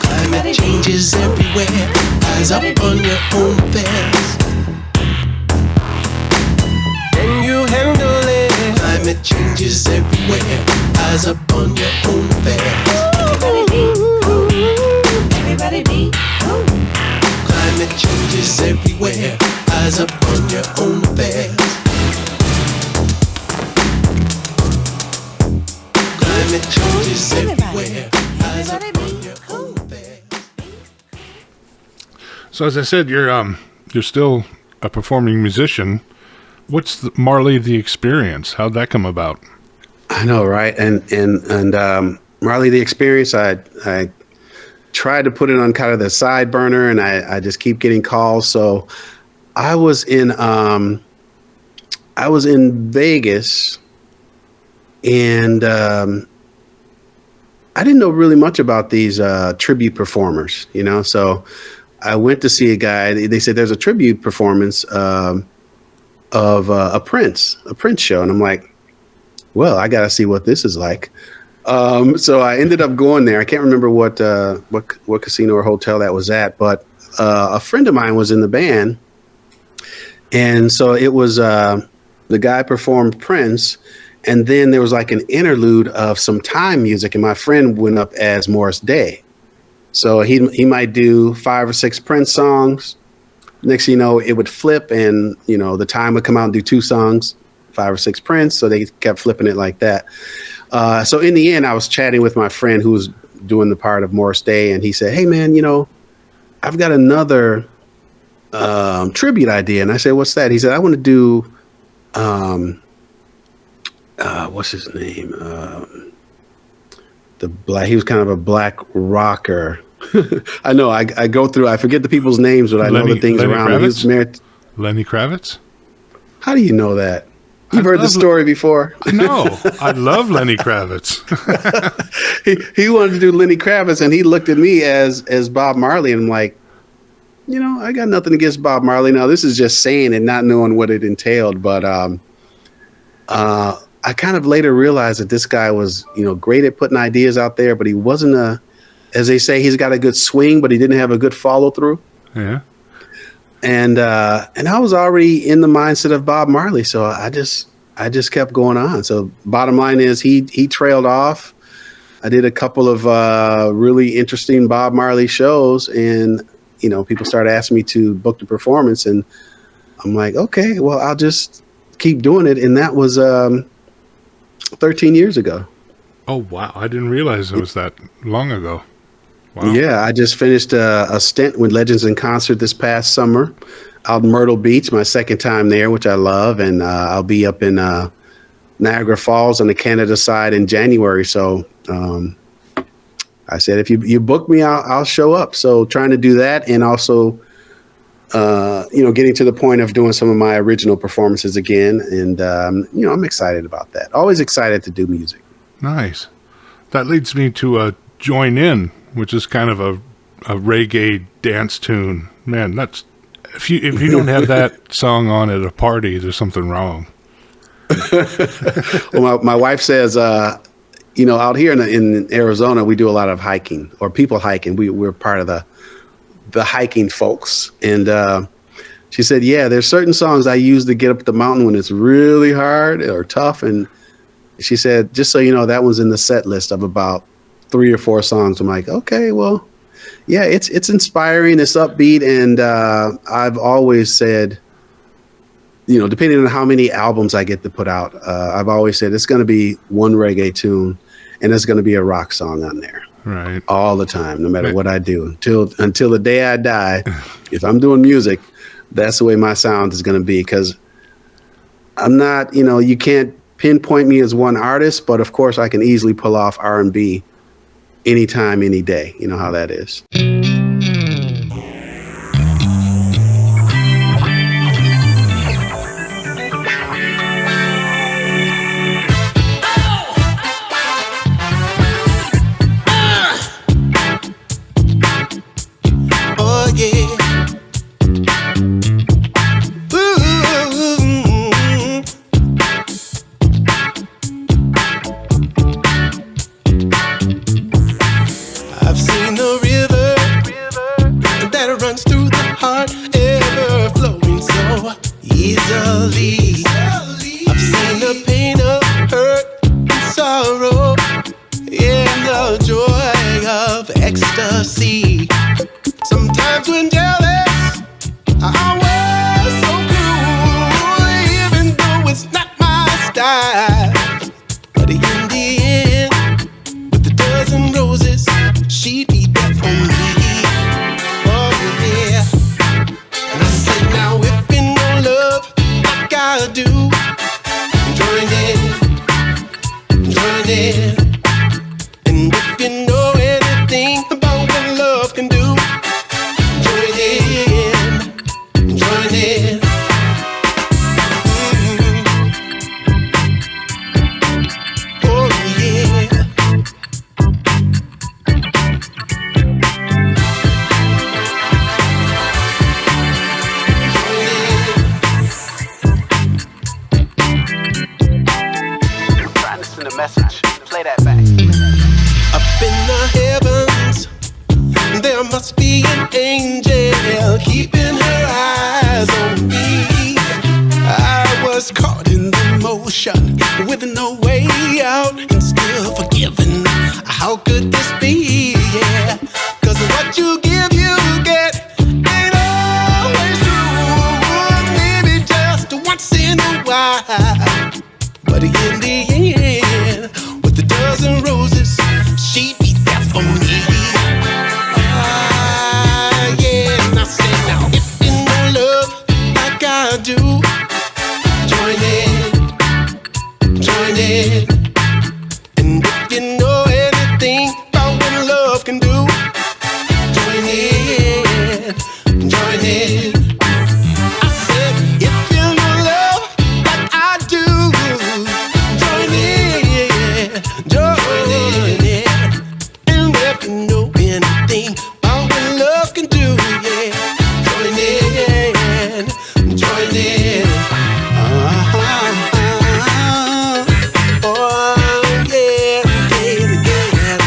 Climate changes everywhere. Eyes up on your own affairs. Can you handle it? Climate changes everywhere. Eyes up on your own affairs. Everybody be cool. Everybody be cool. Climate changes everywhere. Eyes up on your own affairs. Climate changes everywhere. Eyes up on your own affairs. So as I said, you're still a performing musician. What's Marley the Experience? How'd that come about? I know, right? And Marley the Experience, I tried to put it on kind of the side burner, and I just keep getting calls. So I was in Vegas, and I didn't know really much about these tribute performers, you know. So I went to see a guy. They said there's a tribute performance of a Prince show, and I'm like, well, I got to see what this is like. So I ended up going there. I can't remember what casino or hotel that was at, but a friend of mine was in the band, and so it was the guy performed Prince, and then there was like an interlude of some time music, and my friend went up as Morris Day. So he might do 5 or 6 Prince songs. Next thing you know, it would flip, and you know the time would come out and do 2 songs, 5 or 6 Prince. So they kept flipping it like that. So in the end, I was chatting with my friend who was doing the part of Morris Day, and he said, "Hey man, you know, I've got another tribute idea." And I said, "What's that?" He said, "I want to do what's his name? He was kind of a black rocker." I know. I go through. I forget the people's names, but I know the things around him. He was married. Lenny Kravitz. How do you know that? You've heard the story before. No, I love Lenny Kravitz. he wanted to do Lenny Kravitz, and he looked at me as Bob Marley, and I'm like, you know, I got nothing against Bob Marley. Now this is just saying and not knowing what it entailed, but I kind of later realized that this guy was, you know, great at putting ideas out there, but he wasn't as they say, he's got a good swing, but he didn't have a good follow through. Yeah. And I was already in the mindset of Bob Marley, so I just kept going on. So bottom line is he trailed off. I did a couple of really interesting Bob Marley shows, and you know, people started asking me to book the performance, and I'm like, okay, well, I'll just keep doing it. And that was 13 years ago. Oh wow, I didn't realize it was that long ago. Wow. Yeah, I just finished a stint with Legends in Concert this past summer out in Myrtle Beach, my second time there, which I love. And I'll be up in Niagara Falls on the Canada side in January. So I said, if you book me, I'll show up. So trying to do that, and also, you know, getting to the point of doing some of my original performances again. And, you know, I'm excited about that. Always excited to do music. Nice. That leads me to Join In, which is kind of a reggae dance tune. Man, that's if you don't have that song on at a party, there's something wrong. Well, my wife says, you know, out here in Arizona, we do a lot of hiking, or people hiking. We're part of the hiking folks, and she said, yeah, there's certain songs I use to get up the mountain when it's really hard or tough, and she said, just so you know, that one's in the set list of about 3 or 4 songs. I'm like, okay, well, yeah, it's inspiring, it's upbeat, and I've always said, you know, depending on how many albums I get to put out, I've always said it's going to be one reggae tune, and there's going to be a rock song on there, right? All the time, no matter what I do, until the day I die. If I'm doing music, that's the way my sound is going to be, because I'm not, you know, you can't pinpoint me as one artist, but of course I can easily pull off R&B anytime, any day. You know how that is. heart ever flowing so easily. I've seen the pain of hurt and sorrow in the joy of ecstasy. Sometimes when jealous, I was so cruel, even though it's not my style. But in the end, with a dozen roses, she'd be there for me. Oh yeah. And I said, now if you know love like I do, join in. And if you know anything about what love can do, join in. Oh yeah. Trying to send a message. Play that back. Up in the heavens, there must be an angel keeping her eyes on me. I was caught in the motion with no way out and still forgiven. How could this be? Yeah, 'cause what you give, you get. Ain't always true. Maybe just once in a while. But in the end, with a dozen roses, she'd be there for me. Yeah, and I say now, if you know love like I do, join in. And if you know anything about what love can do, join in. I said, if you know love like I do, join in. And if you know anything about what love can do, yeah, join in. Oh yeah, yeah.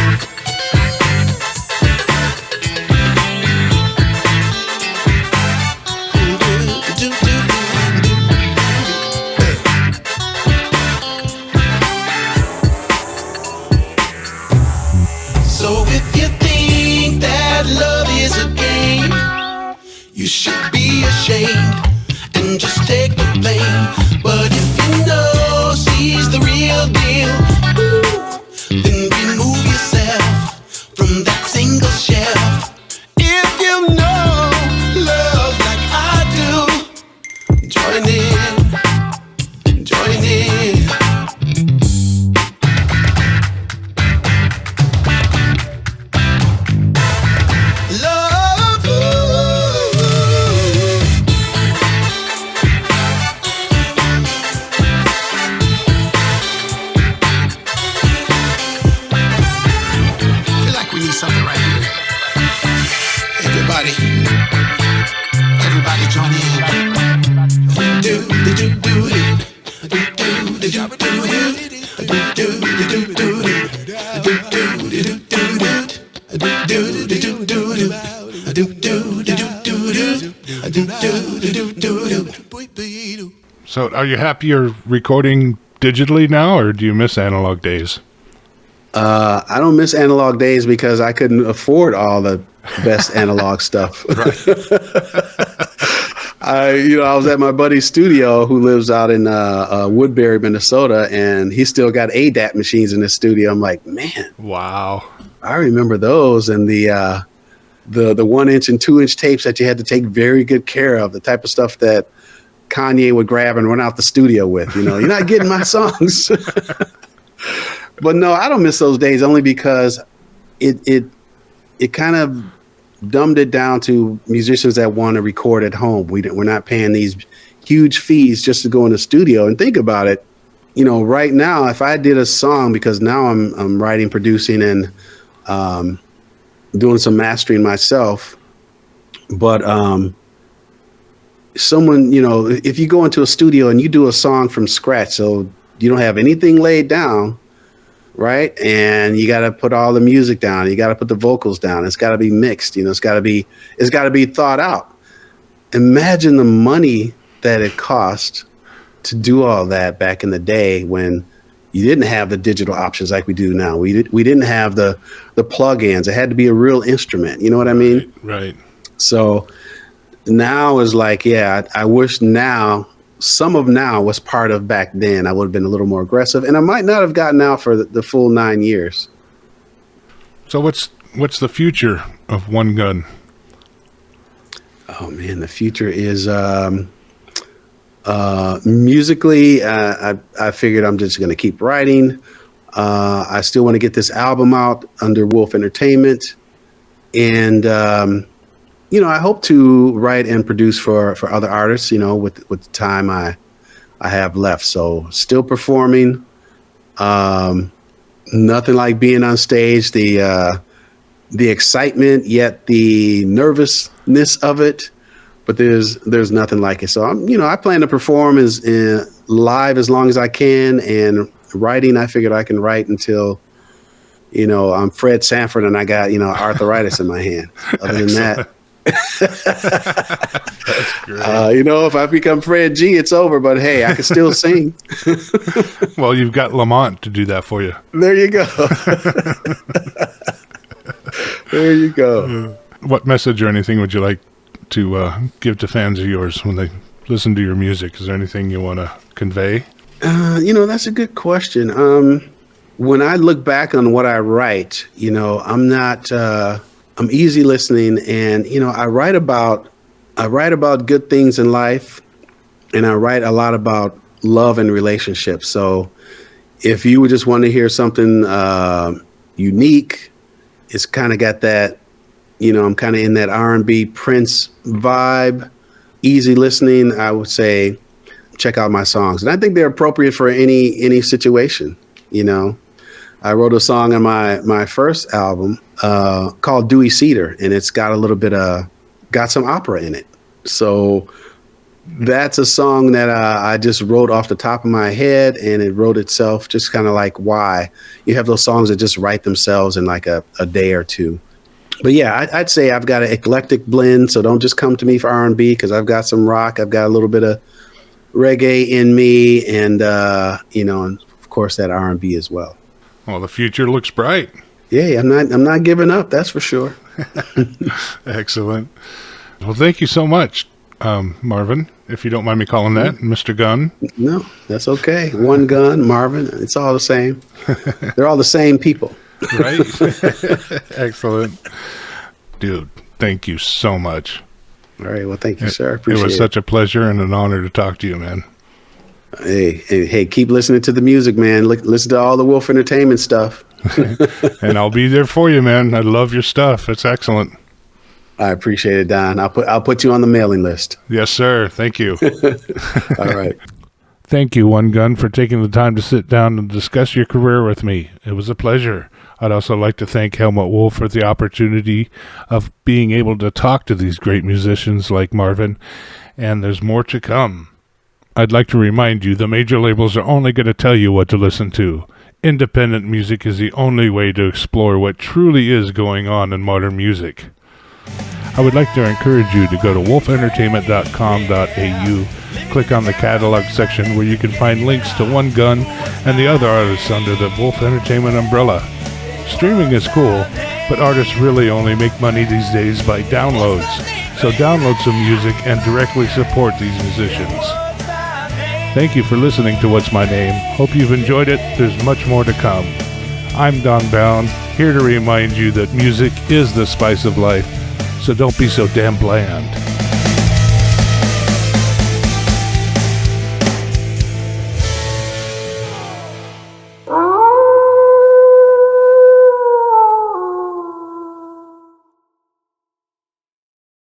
So if you think that love is a game, you should be ashamed and just take the blame. But if you know she's the real deal, then remove yourself from that single shelf. If you know love like I do, join in. Love, feel like we need something right here. Everybody join in. Do do do do do do do do So, are you happy you're recording digitally now, or do you miss analog days? I don't miss analog days because I couldn't afford all the best analog stuff. I was at my buddy's studio who lives out in Woodbury, Minnesota, and he still got ADAT machines in his studio. I'm like, man, wow, I remember those, and the 1-inch and 2-inch tapes that you had to take very good care of, the type of stuff that Kanye would grab and run out the studio with. You're not getting my songs. But no, I don't miss those days only because it kind of dumbed it down to musicians that want to record at home. We're not paying these huge fees just to go in the studio. And think about it, right now, if I did a song, because now I'm writing, producing, and doing some mastering myself, but someone, if you go into a studio and you do a song from scratch, so you don't have anything laid down, right? And you got to put all the music down. You got to put the vocals down. It's got to be mixed. It's got to be thought out. imagine the money that it cost to do all that back in the day when you didn't have the digital options like we do now. We didn't have the plugins. It had to be a real instrument. You know what I mean? Right. So now is like, yeah, I wish now, some of now was part of back then. I would have been a little more aggressive, and I might not have gotten out for the full 9 years. So what's the future of OneGunn? Oh man, the future is musically. I figured I'm just going to keep writing. I still want to get this album out under Wolf Entertainment, and I hope to write and produce for other artists. With the time I have left. So still performing. Nothing like being on stage. The excitement, yet the nervousness of it, but there's nothing like it. So I plan to perform live as long as I can, and writing, I figured I can write until, I'm Fred Sanford and I got, arthritis in my hand. Other than that, that's great. If I become Fred G, it's over, but hey, I can still sing. Well, you've got Lamont to do that for you. There you go. There you go. What message or anything would you like to give to fans of yours when they listen to your music? Is there anything you want to convey? That's a good question. When I look back on what I write, I'm easy listening, and I write about good things in life, and I write a lot about love and relationships. So if you would just want to hear something unique, it's kind of got that, I'm kind of in that R&B Prince vibe, easy listening. I would say check out my songs, and I think they're appropriate for any situation. I wrote a song on my first album called Dewey Cedar, and it's got a little bit got some opera in it. So that's a song that I just wrote off the top of my head, and it wrote itself, just kind of like why. You have those songs that just write themselves in like a day or two. But yeah, I'd say I've got an eclectic blend, so don't just come to me for R&B, because I've got some rock, I've got a little bit of reggae in me, and and of course that R&B as well. Well, the future looks bright. Yeah, I'm not giving up, that's for sure. Excellent. Well, thank you so much, Marvin, if you don't mind me calling that, Mr. Gunn. No, that's okay. OneGunn, Marvin, it's all the same. They're all the same people. Right? Excellent. Dude, thank you so much. All right, well, thank you, sir. Appreciate it. It was such a pleasure and an honor to talk to you, man. Hey, keep listening to the music, man. Listen to all the Wolf Entertainment stuff. And I'll be there for you, man. I love your stuff. It's excellent. I appreciate it, Don. I'll put you on the mailing list. Yes, sir. Thank you. All right. Thank you, OneGunn, for taking the time to sit down and discuss your career with me. It was a pleasure. I'd also like to thank Helmut Wolf for the opportunity of being able to talk to these great musicians like Marvin, and there's more to come. I'd like to remind you the major labels are only going to tell you what to listen to. Independent music is the only way to explore what truly is going on in modern music. I would like to encourage you to go to wolfentertainment.com.au, click on the catalog section where you can find links to OneGunn and the other artists under the Wolf Entertainment umbrella. Streaming is cool, but artists really only make money these days by downloads. So download some music and directly support these musicians. Thank you for listening to What's My Name. Hope you've enjoyed it. There's much more to come. I'm Don Bown, here to remind you that music is the spice of life, so don't be so damn bland.